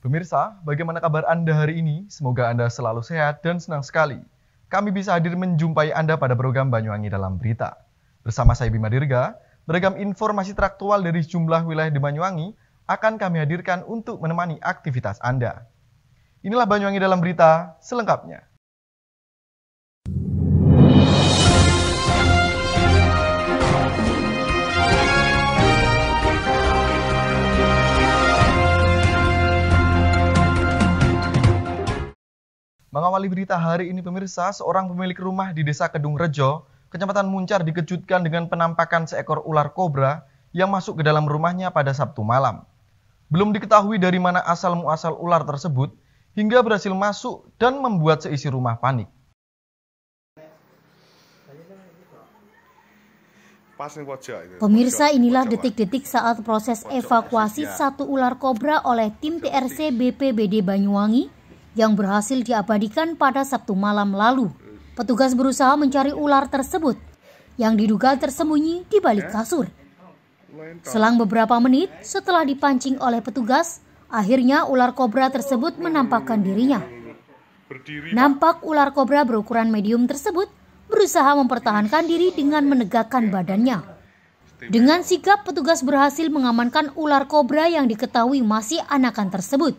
Pemirsa, bagaimana kabar Anda hari ini? Semoga Anda selalu sehat dan senang sekali. Kami bisa hadir menjumpai Anda pada program Banyuwangi Dalam Berita. Bersama saya Bima Dirga, beragam informasi teraktual dari sejumlah wilayah di Banyuwangi akan kami hadirkan untuk menemani aktivitas Anda. Inilah Banyuwangi Dalam Berita selengkapnya. Mengawali berita hari ini pemirsa, seorang pemilik rumah di Desa Kedung Rejo, Kecamatan Muncar dikejutkan dengan penampakan seekor ular kobra yang masuk ke dalam rumahnya pada Sabtu malam. Belum diketahui dari mana asal-muasal ular tersebut, hingga berhasil masuk dan membuat seisi rumah panik. Pemirsa, inilah detik-detik saat proses evakuasi satu ular kobra oleh tim TRC BPBD Banyuwangi yang berhasil diabadikan pada Sabtu malam lalu. Petugas berusaha mencari ular tersebut yang diduga tersembunyi di balik kasur. Selang beberapa menit setelah dipancing oleh petugas, akhirnya ular kobra tersebut menampakkan dirinya. Nampak ular kobra berukuran medium tersebut berusaha mempertahankan diri dengan menegakkan badannya. Dengan sigap, petugas berhasil mengamankan ular kobra yang diketahui masih anakan tersebut.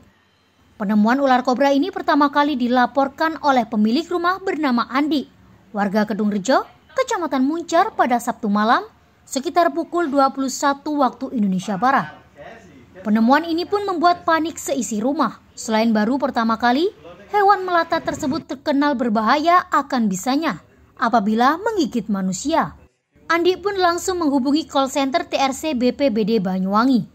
Penemuan ular kobra ini pertama kali dilaporkan oleh pemilik rumah bernama Andi, warga Kedung Rejo, Kecamatan Muncar pada Sabtu malam sekitar pukul 21 waktu Indonesia Barat. Penemuan ini pun membuat panik seisi rumah. Selain baru pertama kali, hewan melata tersebut terkenal berbahaya akan bisanya apabila menggigit manusia. Andi pun langsung menghubungi call center TRC BPBD Banyuwangi.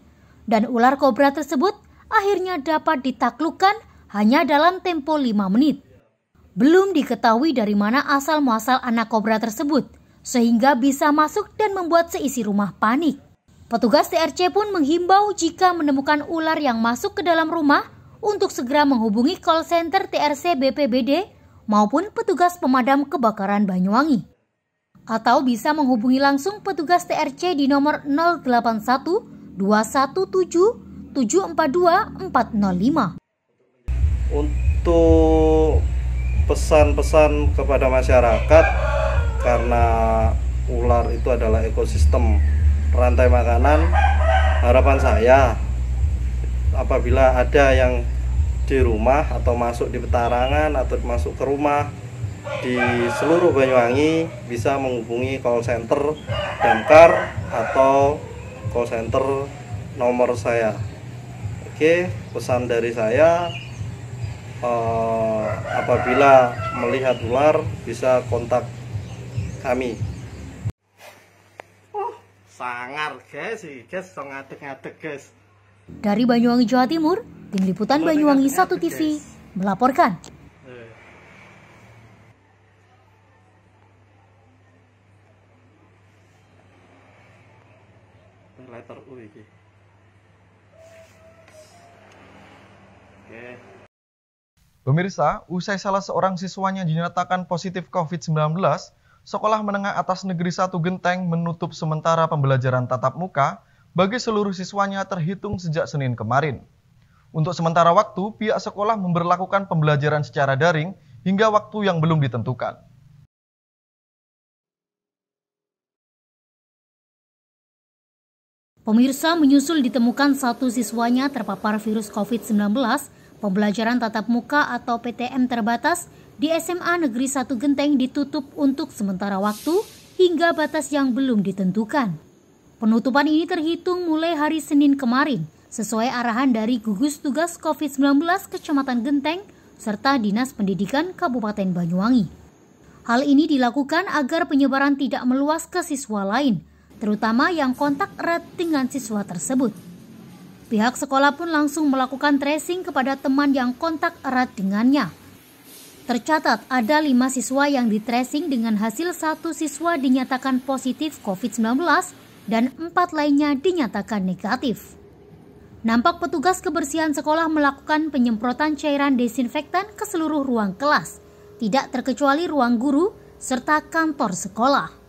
Dan ular kobra tersebut akhirnya dapat ditaklukkan hanya dalam tempo 5 menit. Belum diketahui dari mana asal-muasal anak kobra tersebut, sehingga bisa masuk dan membuat seisi rumah panik. Petugas TRC pun menghimbau jika menemukan ular yang masuk ke dalam rumah untuk segera menghubungi call center TRC BPBD maupun petugas pemadam kebakaran Banyuwangi. Atau bisa menghubungi langsung petugas TRC di nomor 081 217 742 405. Untuk pesan-pesan kepada masyarakat, karena ular itu adalah ekosistem rantai makanan, harapan saya apabila ada yang di rumah atau masuk di petarangan atau masuk ke rumah di seluruh Banyuwangi bisa menghubungi call center damkar atau call center nomor saya. Oke, pesan dari saya, apabila melihat ular bisa kontak kami. Sangar guys, so ngadeg-ngadeg guys. Dari Banyuwangi, Jawa Timur, Tim Liputan Banyuwangi 1 TV melaporkan. Letter U iki. Pemirsa, usai salah seorang siswanya dinyatakan positif COVID-19, Sekolah Menengah Atas Negeri 1 Genteng menutup sementara pembelajaran tatap muka bagi seluruh siswanya terhitung sejak Senin kemarin. Untuk sementara waktu, pihak sekolah memberlakukan pembelajaran secara daring hingga waktu yang belum ditentukan. Pemirsa, menyusul ditemukan satu siswanya terpapar virus COVID-19, pembelajaran tatap muka atau PTM terbatas di SMA Negeri 1 Genteng ditutup untuk sementara waktu hingga batas yang belum ditentukan. Penutupan ini terhitung mulai hari Senin kemarin, sesuai arahan dari Gugus Tugas COVID-19 Kecamatan Genteng serta Dinas Pendidikan Kabupaten Banyuwangi. Hal ini dilakukan agar penyebaran tidak meluas ke siswa lain, terutama yang kontak erat dengan siswa tersebut. Pihak sekolah pun langsung melakukan tracing kepada teman yang kontak erat dengannya. Tercatat ada 5 siswa yang di-tracing dengan hasil 1 siswa dinyatakan positif COVID-19 dan 4 lainnya dinyatakan negatif. Nampak petugas kebersihan sekolah melakukan penyemprotan cairan desinfektan ke seluruh ruang kelas, tidak terkecuali ruang guru serta kantor sekolah.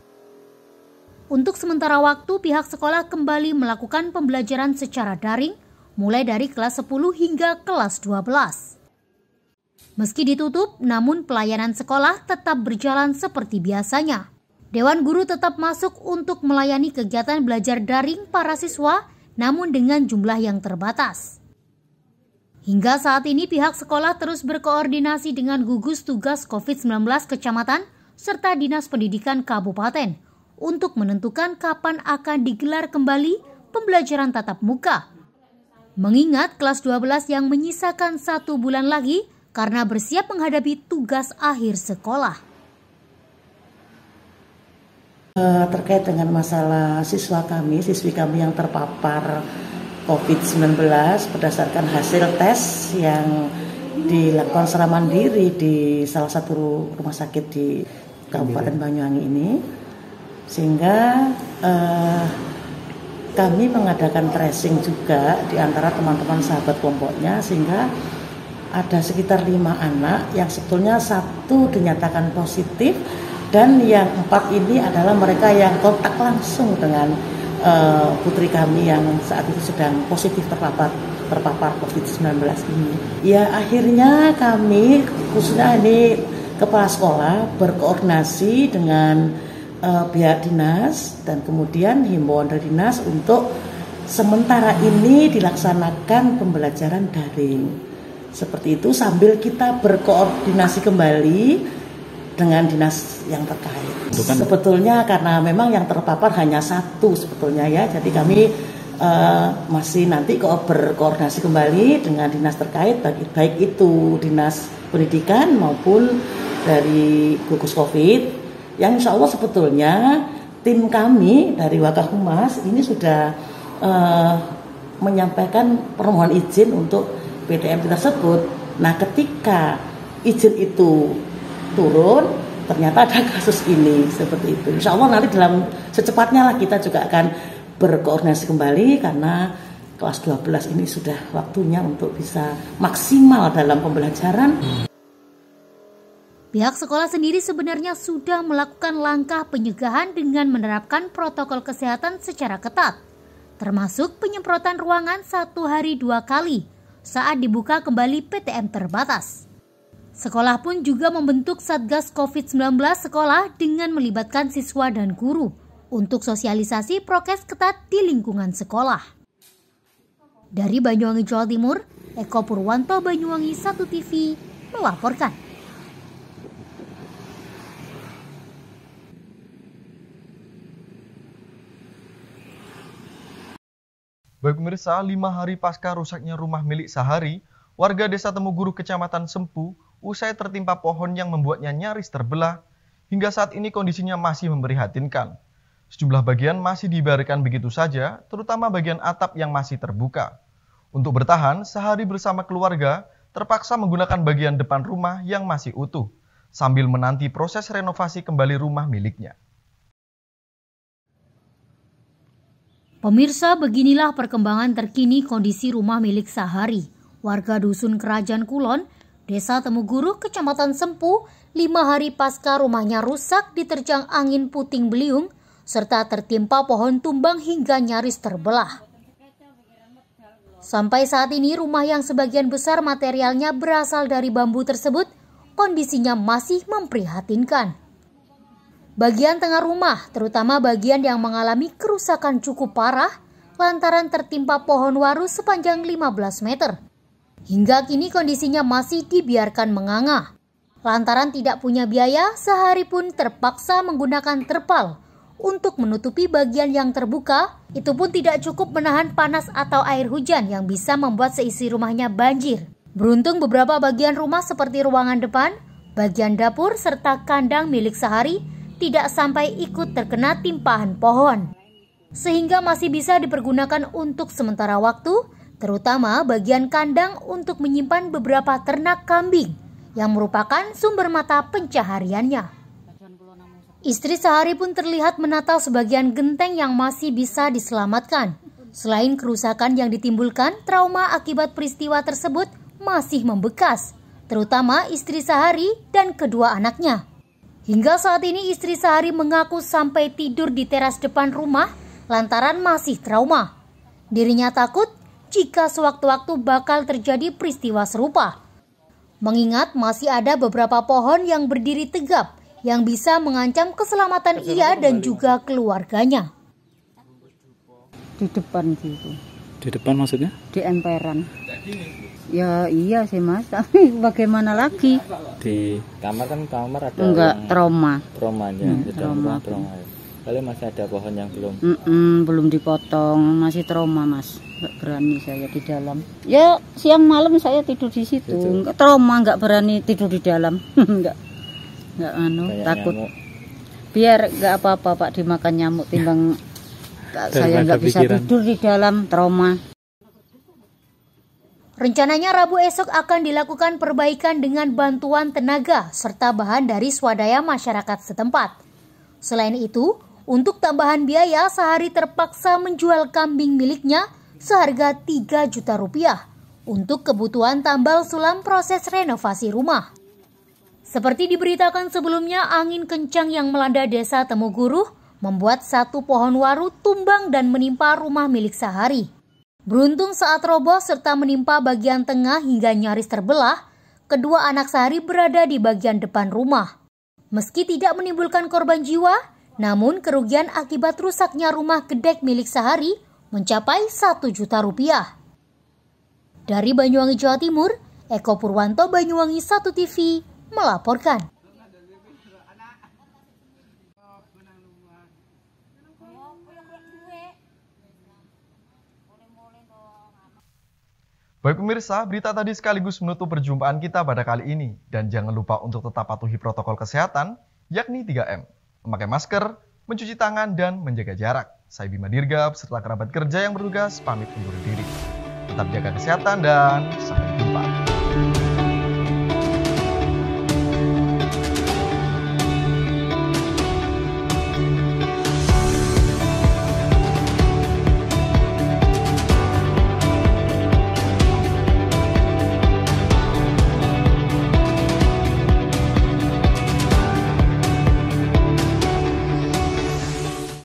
Untuk sementara waktu, pihak sekolah kembali melakukan pembelajaran secara daring mulai dari kelas 10 hingga kelas 12. Meski ditutup, namun pelayanan sekolah tetap berjalan seperti biasanya. Dewan Guru tetap masuk untuk melayani kegiatan belajar daring para siswa, namun dengan jumlah yang terbatas. Hingga saat ini pihak sekolah terus berkoordinasi dengan gugus tugas COVID-19 kecamatan serta Dinas Pendidikan Kabupaten untuk menentukan kapan akan digelar kembali pembelajaran tatap muka. Mengingat kelas 12 yang menyisakan 1 bulan lagi karena bersiap menghadapi tugas akhir sekolah. Terkait dengan masalah siswi kami yang terpapar COVID-19 berdasarkan hasil tes yang dilakukan secara mandiri di salah satu rumah sakit di Kabupaten Banyuwangi ini, sehingga kami mengadakan tracing juga di antara teman-teman sahabat kelompoknya, sehingga ada sekitar 5 anak yang sebetulnya 1 dinyatakan positif dan yang 4 ini adalah mereka yang kontak langsung dengan putri kami yang saat itu sedang positif terpapar COVID-19 ini. Ya akhirnya kami khususnya ini kepala sekolah berkoordinasi dengan pihak dinas dan kemudian himbauan dari dinas untuk sementara ini dilaksanakan pembelajaran daring. Seperti itu sambil kita berkoordinasi kembali dengan dinas yang terkait. Sebetulnya karena memang yang terpapar hanya 1 sebetulnya ya, jadi kami masih nanti berkoordinasi kembali dengan dinas terkait, baik itu dinas pendidikan maupun dari gugus COVID, yang insya Allah sebetulnya tim kami dari Wakahummas ini sudah menyampaikan permohonan izin untuk PTM tersebut. Nah ketika izin itu turun, ternyata ada kasus ini seperti itu. Insya Allah nanti dalam secepatnya lah kita juga akan berkoordinasi kembali karena kelas 12 ini sudah waktunya untuk bisa maksimal dalam pembelajaran. Pihak sekolah sendiri sebenarnya sudah melakukan langkah pencegahan dengan menerapkan protokol kesehatan secara ketat, termasuk penyemprotan ruangan 1 hari 2 kali saat dibuka kembali PTM terbatas. Sekolah pun juga membentuk Satgas COVID-19 sekolah dengan melibatkan siswa dan guru untuk sosialisasi prokes ketat di lingkungan sekolah. Dari Banyuwangi, Jawa Timur, Eko Purwanto, Banyuwangi 1 TV melaporkan. Baik pemirsa, 5 hari pasca rusaknya rumah milik Sahari, warga Desa Temuguru, Kecamatan Sempu, usai tertimpa pohon yang membuatnya nyaris terbelah, hingga saat ini kondisinya masih memprihatinkan. Sejumlah bagian masih dibiarkan begitu saja, terutama bagian atap yang masih terbuka. Untuk bertahan, Sahari bersama keluarga terpaksa menggunakan bagian depan rumah yang masih utuh, sambil menanti proses renovasi kembali rumah miliknya. Pemirsa, beginilah perkembangan terkini kondisi rumah milik Sahari, warga Dusun Kerajaan Kulon, Desa Temuguru, Kecamatan Sempu, 5 hari pasca rumahnya rusak diterjang angin puting beliung, serta tertimpa pohon tumbang hingga nyaris terbelah. Sampai saat ini rumah yang sebagian besar materialnya berasal dari bambu tersebut, kondisinya masih memprihatinkan. Bagian tengah rumah, terutama bagian yang mengalami kerusakan cukup parah, lantaran tertimpa pohon waru sepanjang 15 meter. Hingga kini kondisinya masih dibiarkan menganga. Lantaran tidak punya biaya, Sahari pun terpaksa menggunakan terpal untuk menutupi bagian yang terbuka. Itu pun tidak cukup menahan panas atau air hujan yang bisa membuat seisi rumahnya banjir. Beruntung beberapa bagian rumah seperti ruangan depan, bagian dapur, serta kandang milik Sahari tidak sampai ikut terkena timpahan pohon. Sehingga masih bisa dipergunakan untuk sementara waktu, terutama bagian kandang untuk menyimpan beberapa ternak kambing yang merupakan sumber mata pencahariannya. Istri Sahari pun terlihat menata sebagian genteng yang masih bisa diselamatkan. Selain kerusakan yang ditimbulkan, trauma akibat peristiwa tersebut masih membekas, terutama istri Sahari dan kedua anaknya. Hingga saat ini istri Sahari mengaku sampai tidur di teras depan rumah lantaran masih trauma. Dirinya takut jika sewaktu-waktu bakal terjadi peristiwa serupa. Mengingat masih ada beberapa pohon yang berdiri tegap yang bisa mengancam keselamatan ia dan juga keluarganya. Di depan situ. Di depan maksudnya? Di emperan. Ya iya sih Mas, tapi bagaimana lagi? Di kamar kan kamar ada. Enggak, trauma. Traumanya, trauma. Kalau masih ada pohon yang belum dipotong, masih trauma Mas. Enggak berani saya di dalam. Ya siang malam saya tidur di situ. Enggak trauma, enggak berani tidur di dalam. Enggak takut. Nyamuk. Biar enggak apa-apa Pak dimakan nyamuk timbang saya enggak bisa tidur di dalam, trauma. Rencananya Rabu esok akan dilakukan perbaikan dengan bantuan tenaga serta bahan dari swadaya masyarakat setempat. Selain itu, untuk tambahan biaya sehari terpaksa menjual kambing miliknya seharga 3 juta rupiah untuk kebutuhan tambal sulam proses renovasi rumah. Seperti diberitakan sebelumnya, angin kencang yang melanda desa Temuguruh membuat satu pohon waru tumbang dan menimpa rumah milik Sahari. Beruntung saat roboh serta menimpa bagian tengah hingga nyaris terbelah, kedua anak Sahari berada di bagian depan rumah. Meski tidak menimbulkan korban jiwa, namun kerugian akibat rusaknya rumah gedek milik Sahari mencapai 1 juta rupiah. Dari Banyuwangi, Jawa Timur, Eko Purwanto, Banyuwangi 1 TV melaporkan. Baik pemirsa, berita tadi sekaligus menutup perjumpaan kita pada kali ini. Dan jangan lupa untuk tetap patuhi protokol kesehatan, yakni 3M. Memakai masker, mencuci tangan, dan menjaga jarak. Saya Bima Dirga, beserta kerabat kerja yang bertugas, pamit undur diri. Tetap jaga kesehatan dan sampai jumpa.